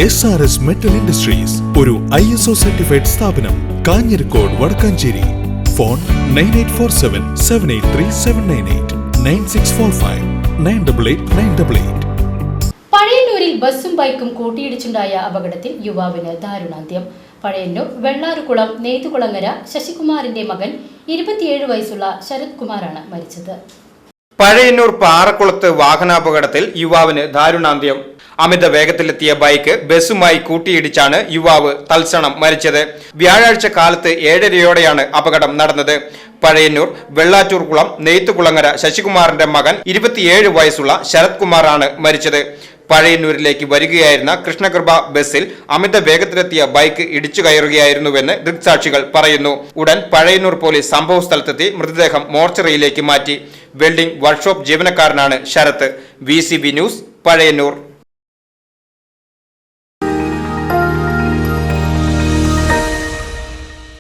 SRS Metal Industries, ഒരു ISO certified സ്ഥാപനം, Kanjirakode Vadakkanchery. Phone 9847783798 9645 988988. പഴയന്നൂരിൽ ബസ്സും ബൈക്കും കൂട്ടിയിടിച്ചുണ്ടായ അപകടത്തിൽ യുവാവിന് ദാരുണാന്ത്യം. പഴയന്നൂർ വെള്ളാറുകുളം നെയ്തുകുളങ്ങര ശശികുമാറിന്റെ മകൻ 27 വയസ്സുള്ള ശരത് കുമാറാണ് മരിച്ചത്. പഴയന്നൂർ പാറക്കുളത്ത് വാഹനാപകടത്തിൽ യുവാവിന് ദാരുണാന്ത്യം. അമിത വേഗത്തിലെത്തിയ ബൈക്ക് ബസ്സുമായി കൂട്ടിയിടിച്ചാണ് യുവാവ് തൽക്ഷണം മരിച്ചത്. വ്യാഴാഴ്ച കാലത്ത് 7:30യോടെയാണ് അപകടം നടന്നത്. പഴയന്നൂർ വെള്ളാറ്റൂർകുളം നെയ്ത്തുകുളങ്ങര ശശികുമാറിന്റെ മകൻ 27 വയസ്സുള്ള ശരത് കുമാറാണ് മരിച്ചത്. പഴയന്നൂരിലേക്ക് വരികയായിരുന്ന കൃഷ്ണകൃപ ബസ്സിൽ അമിത വേഗത്തിലെത്തിയ ബൈക്ക് ഇടിച്ചു കയറുകയായിരുന്നുവെന്ന് ദൃക്സാക്ഷികൾ പറയുന്നു. ഉടൻ പഴയന്നൂർ പോലീസ് സംഭവ സ്ഥലത്തെത്തി മൃതദേഹം മോർച്ചറിയിലേക്ക് മാറ്റി. വെൽഡിംഗ് വർക്ക്ഷോപ്പ് ജീവനക്കാരനാണ് ശരത്ത്. VCB news, Pazhayannur.